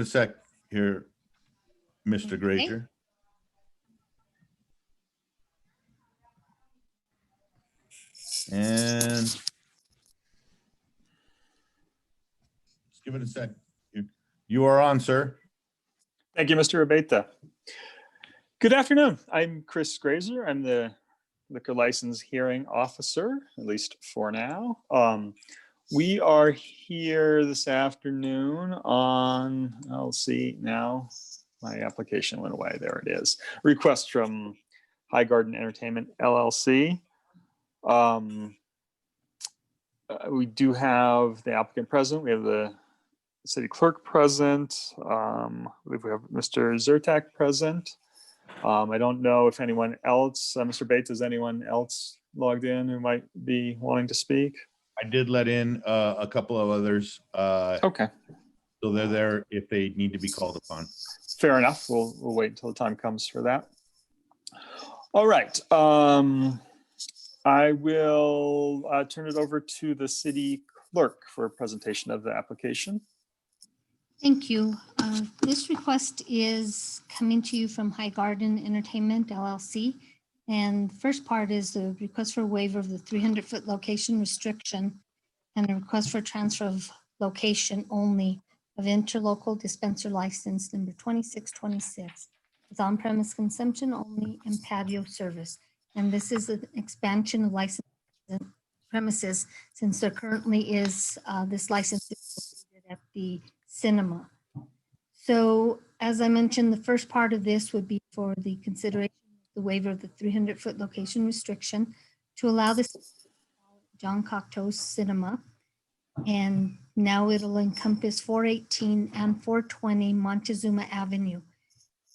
a sec here, Mr. Okay. Grazier. And just give it a sec. You are on, sir. Thank you, Mr. Abeta. Good afternoon. I'm Chris Grazier. I'm the liquor license hearing officer, at least for now. We are here this afternoon on, let's see, now my application went away. There it is. Request from High Garden Entertainment, LLC. We do have the applicant present. We have the city clerk present. I believe we have Mr. Zertak present. I don't know if anyone else, Mr. Bates, is anyone else logged in who might be wanting to speak? I did let in a couple of others. Okay, So they're there if they need to be called upon. fair enough. We'll wait until the time comes for that. All right. I will turn it over to the city clerk for a presentation of the application. Thank you. This request is coming to you from High Garden Entertainment, LLC. And the first part is the request for waiver of the 300-foot location restriction and a request for transfer of location only of interlocal dispenser license number 2626 with on-premise consumption only and patio service. And this is an expansion of license premises since there currently is this license is located at the cinema. So as I mentioned, the first part of this would be for the consideration of the waiver of the 300-foot location restriction to allow this John Cocteau Cinema. And now it'll encompass 418 and 420 Montezuma Avenue.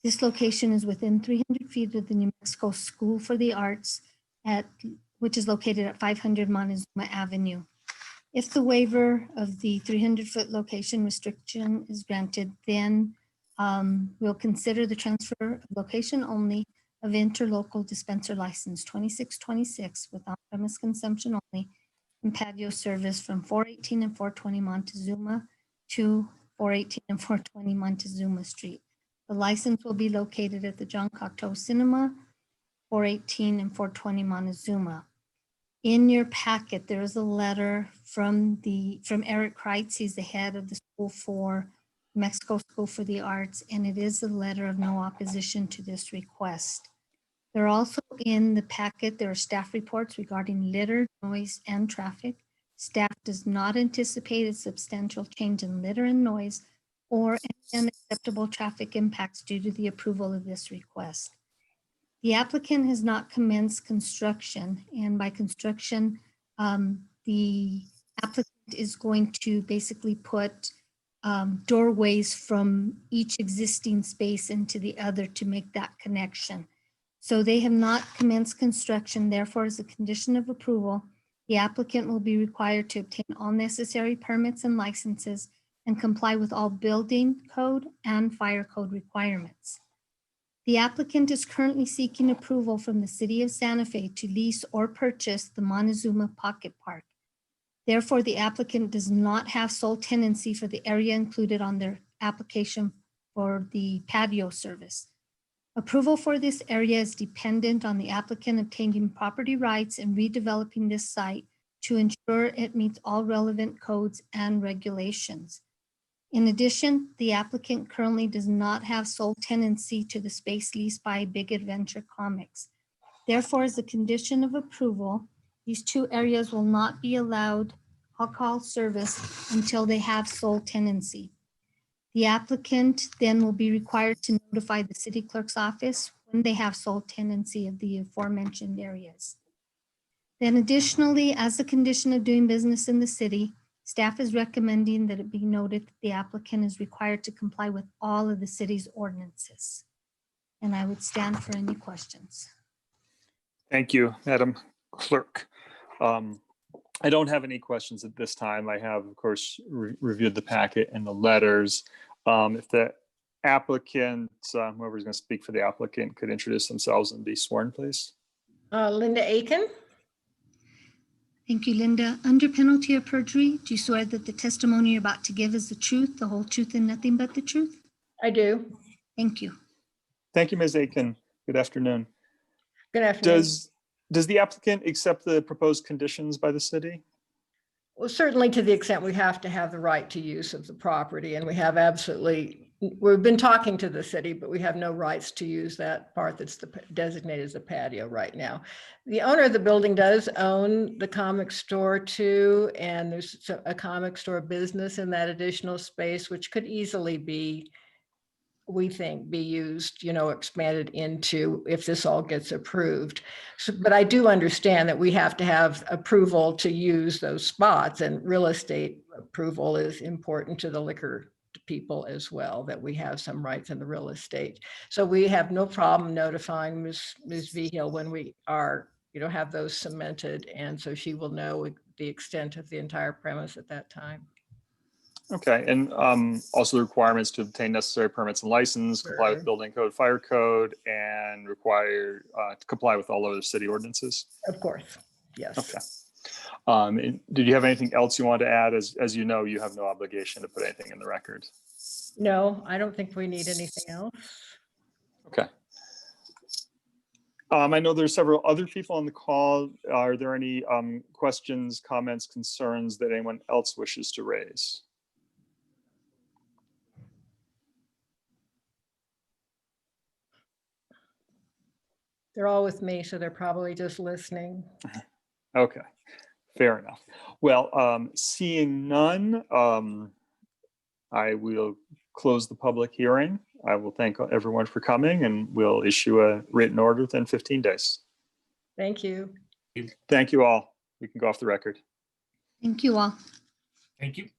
This location is within 300 feet of the New Mexico School for the Arts, which is located at 500 Montezuma Avenue. If the waiver of the 300-foot location restriction is granted, then we'll consider the transfer of location only of interlocal dispenser license 2626 with on-premise consumption only and patio service from 418 and 420 Montezuma to 418 and 420 Montezuma Street. The license will be located at the John Cocteau Cinema, 418 and 420 Montezuma. In your packet, there is a letter from Eric Kreitz. He's the head of the School for Mexico School for the Arts, and it is a letter of no opposition to this request. There are also in the packet, there are staff reports regarding litter, noise, and traffic. Staff does not anticipate a substantial change in litter and noise or any unacceptable traffic impacts due to the approval of this request. The applicant has not commenced construction, and by construction, the applicant is going to basically put doorways from each existing space into the other to make that connection. So they have not commenced construction. Therefore, as a condition of approval, the applicant will be required to obtain all necessary permits and licenses and comply with all building code and fire code requirements. The applicant is currently seeking approval from the City of Santa Fe to lease or purchase the Montezuma Pocket Park. Therefore, the applicant does not have sole tenancy for the area included on their application for the patio service. Approval for this area is dependent on the applicant obtaining property rights and redeveloping this site to ensure it meets all relevant codes and regulations. In addition, the applicant currently does not have sole tenancy to the space leased by Big Adventure Comics. Therefore, as a condition of approval, these two areas will not be allowed alcohol service until they have sole tenancy. The applicant then will be required to notify the city clerk's office when they have sole tenancy of the aforementioned areas. Then additionally, as a condition of doing business in the city, staff is recommending that it be noted that the applicant is required to comply with all of the city's ordinances. And I would stand for any questions. Thank you, Madam Clerk. I don't have any questions at this time. I have, of course, reviewed the packet and the letters. If the applicant, whoever's going to speak for the applicant, could introduce themselves and be sworn, please. Linda Aiken. Thank you, Linda. Under penalty of perjury, do you swear that the testimony you're about to give is the truth, the whole truth, and nothing but the truth? I do. Thank you. Thank you, Ms. Aiken. Good afternoon. Good afternoon. Does the applicant accept the proposed conditions by the city? Well, certainly to the extent we have to have the right to use of the property, and we have we've been talking to the city, but we have no rights to use that part that's designated as a patio right now. The owner of the building does own the comic store too, and there's a comic store business in that additional space, which could easily be, we think, be used, expanded into if this all gets approved. So, but I do understand that we have to have approval to use those spots, and real estate approval is important to the liquor people as well, that we have some rights in the real estate. So we have no problem notifying Ms. Vigil when we are, have those cemented. And so she will know the extent of the entire premise at that time. Okay, and also the requirements to obtain necessary permits and license, comply with Sure. building code, fire code, and require to comply with all other city ordinances. Of course, yes. Okay. And did you have anything else you wanted to add? As you know, you have no obligation to put anything in the record. No, I don't think we need anything else. Okay. I know there's several other people on the call. Are there any questions, comments, concerns that anyone else wishes to raise? They're all with me, so they're probably just listening. Okay, fair enough. Well, seeing none, I will close the public hearing. I will thank everyone for coming, and we'll issue a written order within 15 days. Thank you. Thank you all. We can go off the record. Thank you all. Thank you.